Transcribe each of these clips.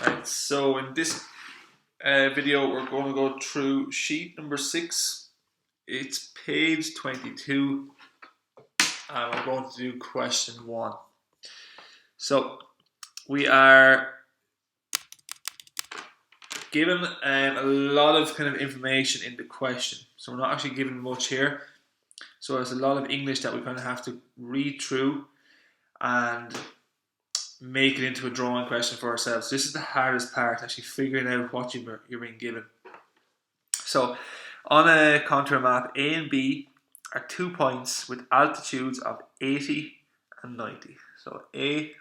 Right, so in this video we're going to go through sheet number 6. It's page 22 and we're going to do question 1. So we are given a lot of kind of information in the question, so we're not actually given much here, so there's a lot of English that we kind of have to read through and make it into a drawing question for ourselves. This is the hardest part, actually figuring out what you're being given. So on a contour map, A and B are 2 points with altitudes of 80 and 90. So A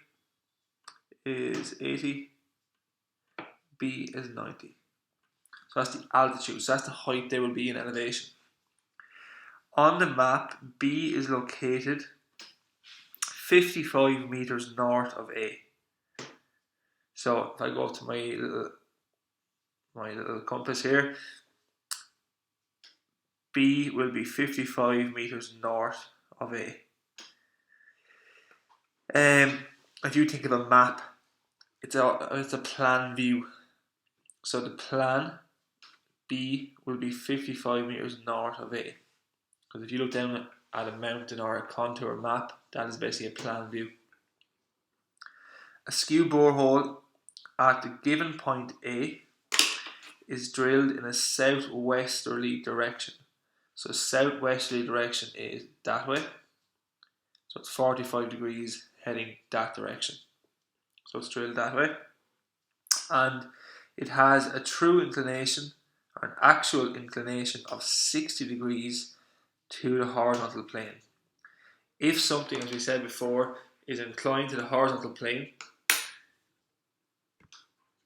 is 80, B is 90. So that's the altitude, so that's the height they will be in elevation. On the map, B is located 55 meters north of A. So if I go up to my little compass here, B will be 55 meters north of A. If you think of a map, it's a plan view. So the plan B will be 55 meters north of A. Because if you look down at a mountain or a contour map, that is basically a plan view. A skew borehole at the given point A is drilled in a southwesterly direction. So southwesterly direction is that way. So it's 45 degrees heading that direction. So it's drilled that way. And it has a true inclination, or an actual inclination of 60 degrees to the horizontal plane. If something, as we said before, is inclined to the horizontal plane,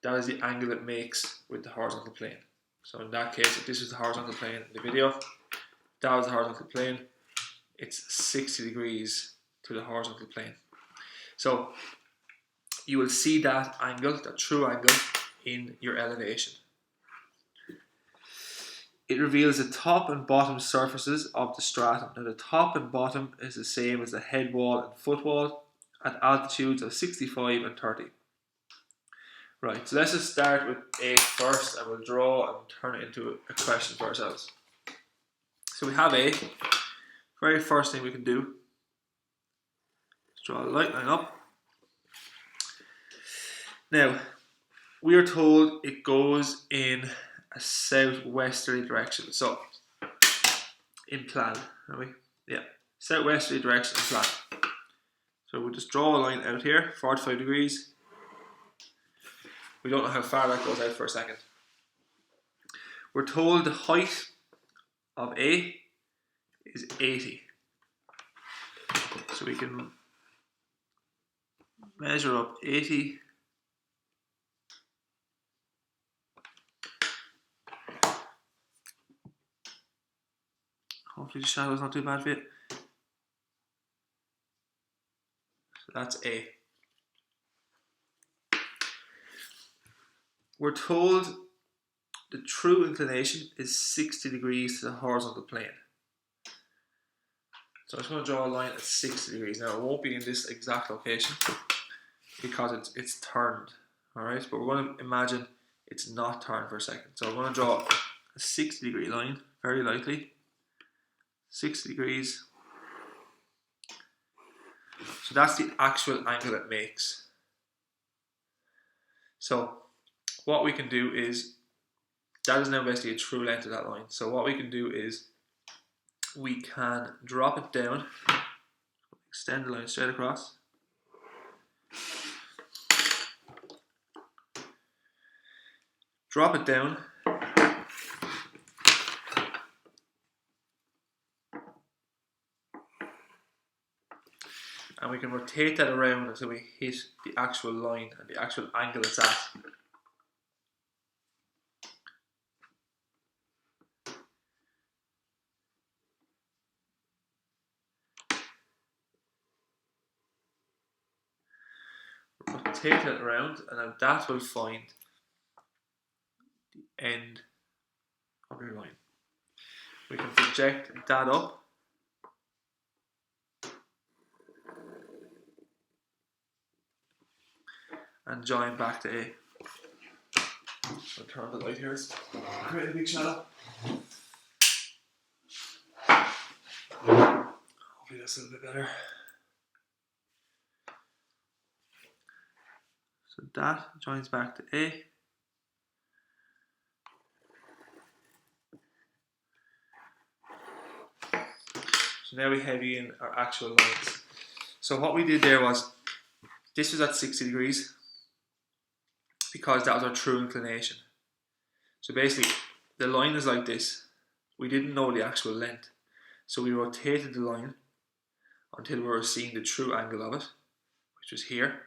that is the angle it makes with the horizontal plane. So in that case, if this is the horizontal plane in the video, that was the horizontal plane, it's 60 degrees to the horizontal plane. So you will see that angle, that true angle, in your elevation. It reveals the top and bottom surfaces of the stratum. Now the top and bottom is the same as the head wall and foot wall at altitudes of 65 and 30. Right, so let's just start with A first, and we'll draw and turn it into a question for ourselves. So we have A. Very first thing we can do is draw a light line up. Now, we are told it goes in a southwesterly direction. So, in plan, are we? Yeah, southwesterly direction in plan. So we'll just draw a line out here, 45 degrees. We don't know how far that goes out for a second. We're told the height of A is 80. So we can measure up 80. Hopefully the shadow's not too bad for it. So that's A. We're told the true inclination is 60 degrees to the horizontal plane. So I'm just going to draw a line at 60 degrees. Now it won't be in this exact location because it's turned. Alright, but we're going to imagine it's not turned for a second. So I'm going to draw a 60 degree line, very lightly. 60 degrees. So that's the actual angle it makes. So what we can do is, that is now basically a true length of that line. So what we can do is, we can drop it down, extend the line straight across. Drop it down. And we can rotate that around until we hit the actual line and the actual angle it's at. Rotate it around, and now that will find the end of your line. We can project that up. And join back to A. I'll turn on the light here. It's create a big shadow. Hopefully that's a little bit better. So that joins back to A. So now we head in our actual lines. So what we did there was, this was at 60 degrees because that was our true inclination. So basically, the line is like this. We didn't know the actual length. So we rotated the line until we were seeing the true angle of it, which was here.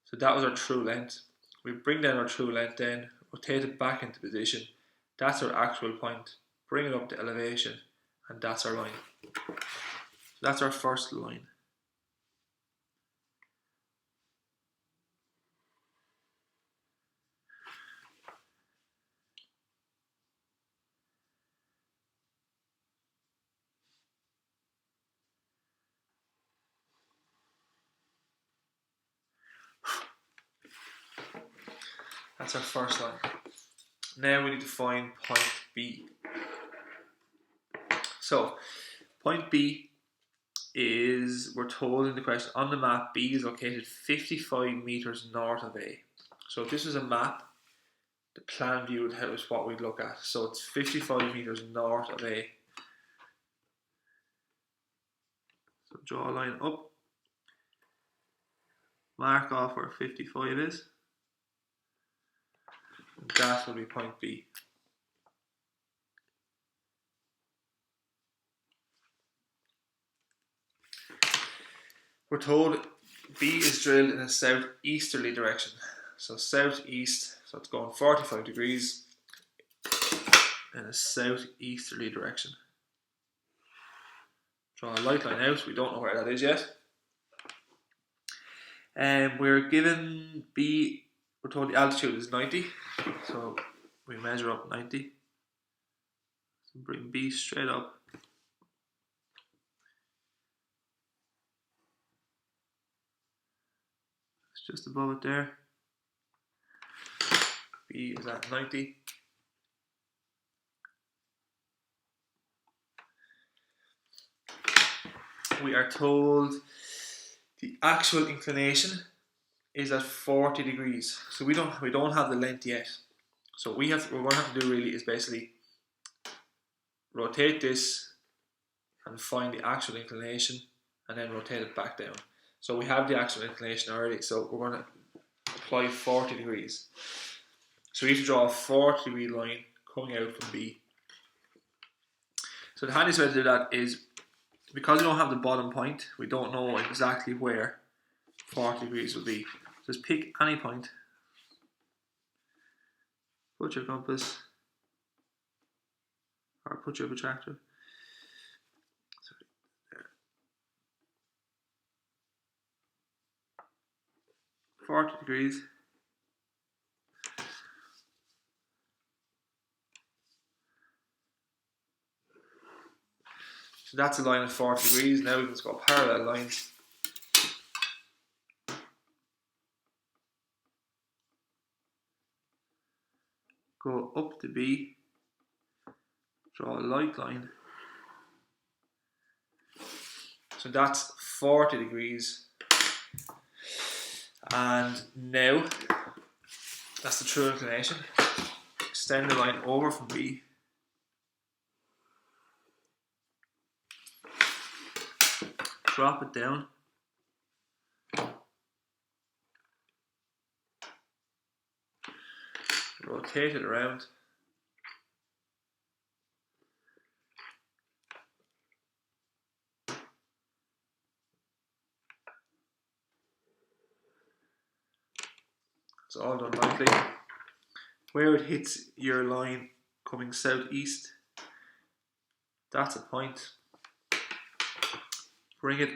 So that was our true length. We bring down our true length then, rotate it back into position. That's our actual point. Bring it up to elevation, and that's our line. So that's our first line. That's our first line. Now we need to find point B. So, point B is, we're told in the question, on the map, B is located 55 meters north of A. So if this was a map, the plan view is what we'd look at. So it's 55 meters north of A. So draw a line up, mark off where 55 is. That will be point B. We're told B is drilled in a southeasterly direction. So southeast, so it's going 45 degrees in a southeasterly direction. Draw a light line out, we don't know where that is yet. And we're given B, we're told the altitude is 90, so we measure up 90. So bring B straight up. It's just above it there. B is at 90. We are told the actual inclination is at 40 degrees. So we don't have the length yet. So what we're going to have to do really is basically rotate this and find the actual inclination and then rotate it back down. So we have the actual inclination already, so we're going to apply 40 degrees. So we have to draw a 40 degree line coming out from B. So the handiest way to do that is, because we don't have the bottom point, we don't know exactly where 40 degrees will be. Just pick any point, put your compass, or put your protractor. 40 degrees. So that's a line of 40 degrees. Now we can just go parallel lines. Go up to B, draw a light line. So that's 40 degrees. And now, that's the true inclination. Extend the line over from B. Drop it down. Rotate it around. It's all done nicely. Where it hits your line coming southeast, that's a point. Bring it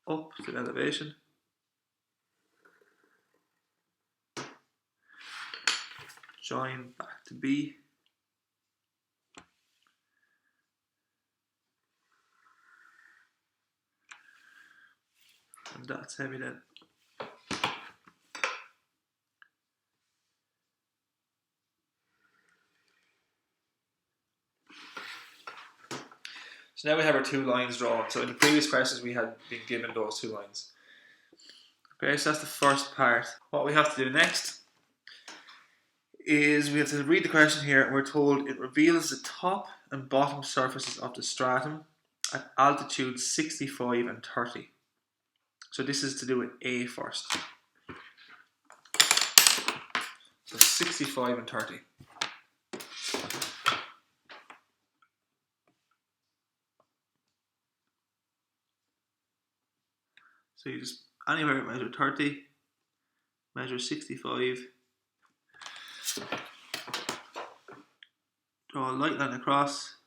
up to elevation. Join back to B. And that's heavy then. So now we have our 2 lines drawn. So in the previous questions we had been given those 2 lines. Okay, so that's the first part. What we have to do next is we have to read the question here, and we're told it reveals the top and bottom surfaces of the stratum at altitudes 65 and 30. So this is to do with A first. So 65 and 30. So you just anywhere measure 30, measure 65, draw a light line across,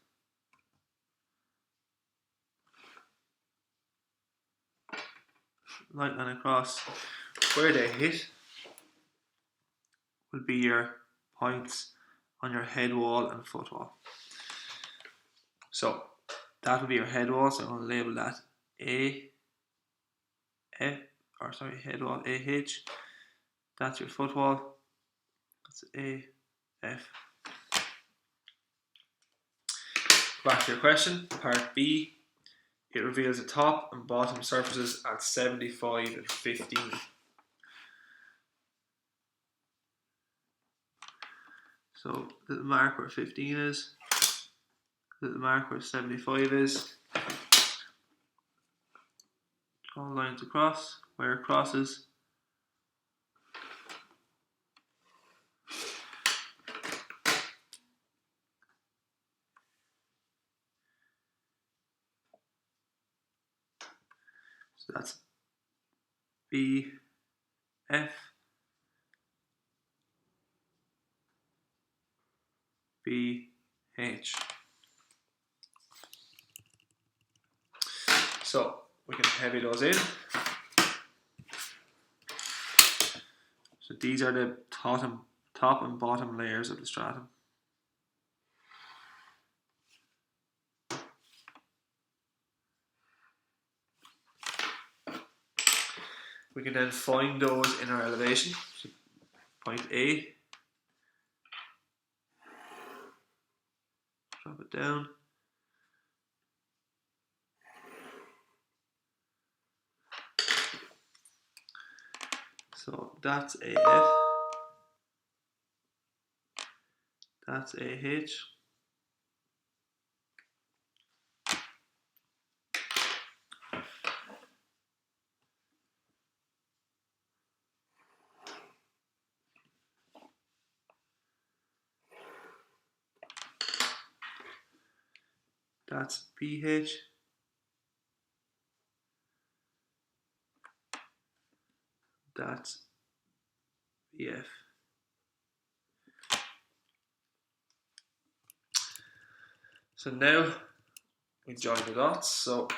where they hit will be your points on your head wall and foot wall. So that will be your head wall, so I'm going to label that head wall AH. That's your foot wall, that's AF. Back to your question, part B. It reveals the top and bottom surfaces at 75 and 15. So little mark where 15 is, little mark where 75 is. Draw lines across where it crosses. So that's B, F, B, H. So we can heavy those in. So these are the top and bottom layers of the stratum. We can then find those in our elevation. So point A, drop it down. So that's AF, that's AH, that's BH, that's BF. So now we join the dots. So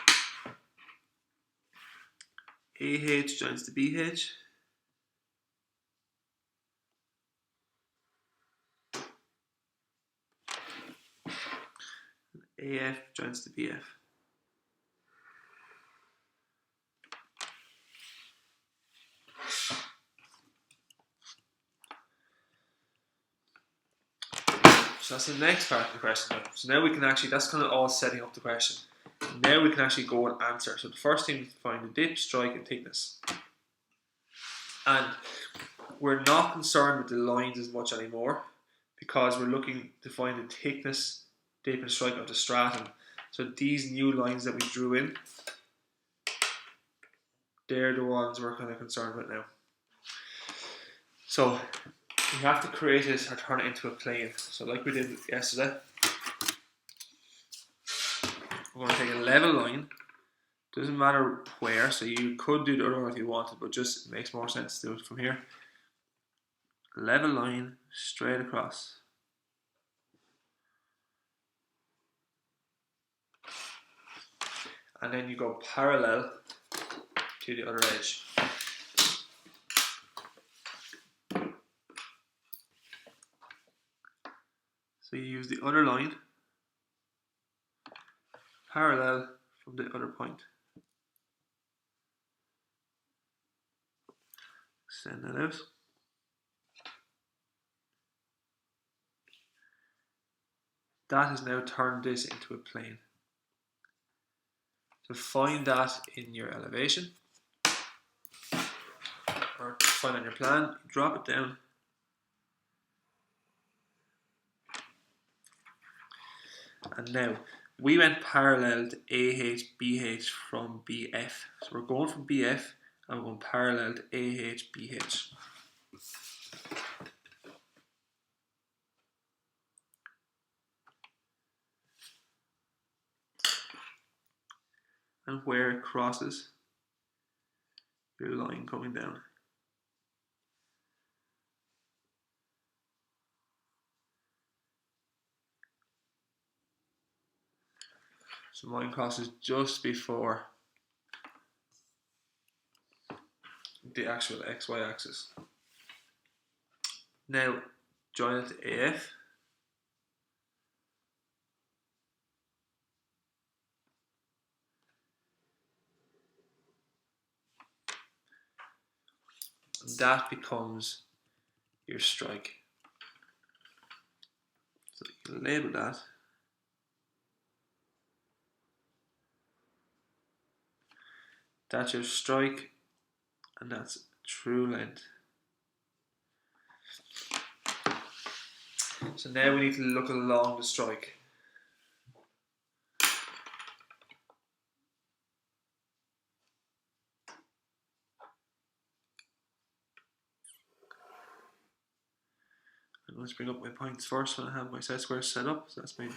AH joins to BH. AF joins to BF. So that's the next part of the question. So now we can actually, that's kind of all setting up the question. Now we can actually go and answer. So the first thing is to find the dip, strike, and thickness. And we're not concerned with the lines as much anymore because we're looking to find the thickness, dip, and strike of the stratum. So these new lines that we drew in, they're the ones we're kind of concerned with now. So we have to create it or turn it into a plane. So like we did yesterday, we're going to take a level line. Doesn't matter where, so you could do the other one if you wanted, but just it makes more sense to do it from here. Level line straight across. And then you go parallel to the other edge. So you use the other line parallel from the other point. Extend that out. That has now turned this into a plane. So find that in your elevation, or find on your plan, drop it down. And now, we went parallel to AH, BH from BF. So we're going from BF and we're going parallel to AH, BH. And where it crosses your line coming down. So mine crosses just before the actual XY axis. Now join it to AF. And that becomes your strike. So you can label that. That's your strike, and that's true length. So now we need to look along the strike. Let's bring up my points first when I have my set squares set up. So that's my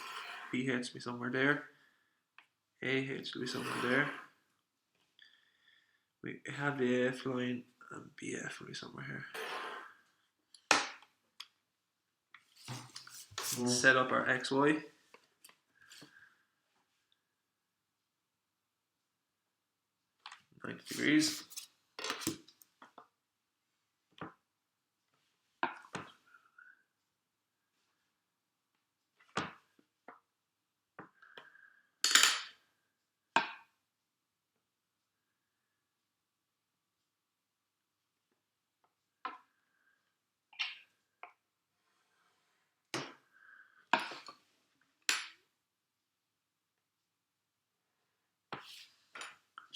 BH will be somewhere there. AH will be somewhere there. We have the AF line and BF will be somewhere here. Set up our XY. $90.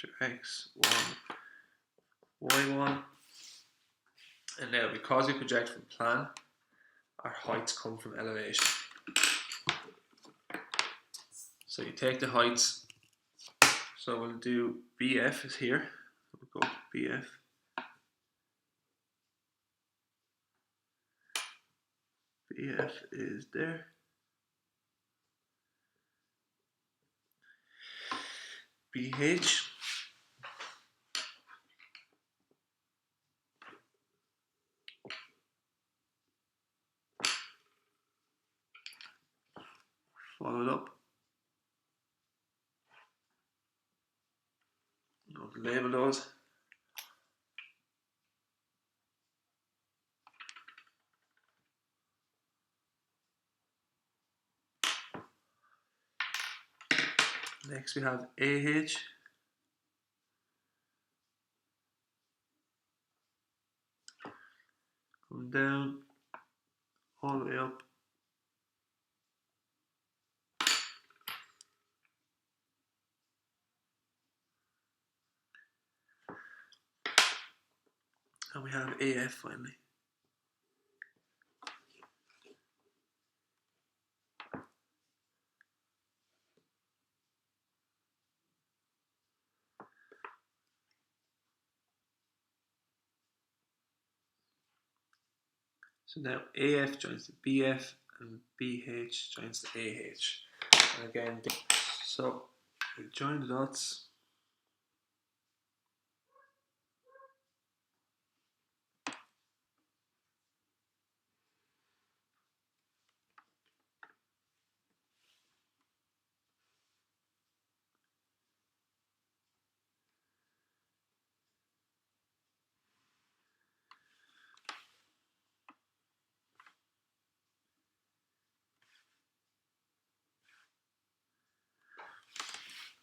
Your X1, Y1. And now, because we project from plan, our heights come from elevation. So you take the heights. So we'll do BF is here. We'll go BF. BF is there. BH. Follow it up. I'll label those. Next we have AH. Come down all the way up. And we have AF finally. So now AF joins the BF and BH joins the AH. And again, so we join the dots.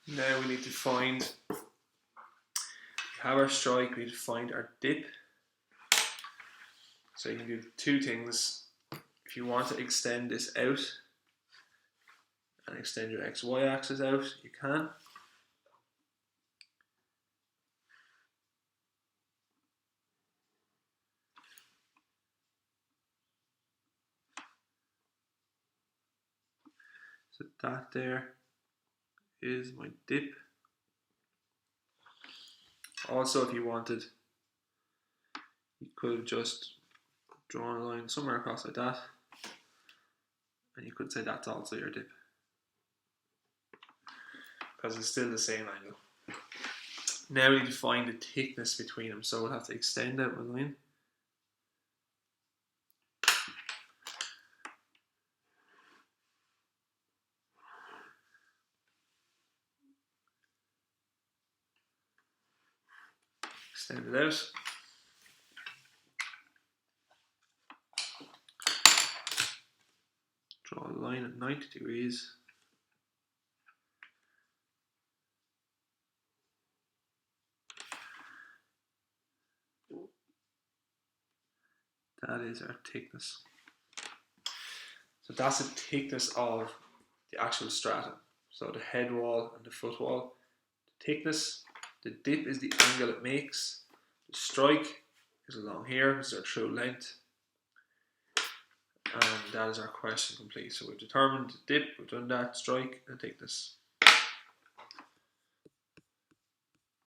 Now we need to find, we have our strike, we need to find our dip. So you can do two things. If you want to extend this out and extend your XY axis out, you can. So that there is my dip. Also, if you wanted, you could have just drawn a line somewhere across like that, and you could say that's also your dip, because it's still the same angle. Now we need to find the thickness between them, so we'll have to extend out my line. Extend it out. Draw a line at 90 degrees. That is our thickness. So that's the thickness of the actual stratum. So the head wall and the foot wall. The thickness, the dip is the angle it makes. The strike is along here, this is our true length. And that is our question complete. So we've determined the dip, we've done that, strike, and thickness.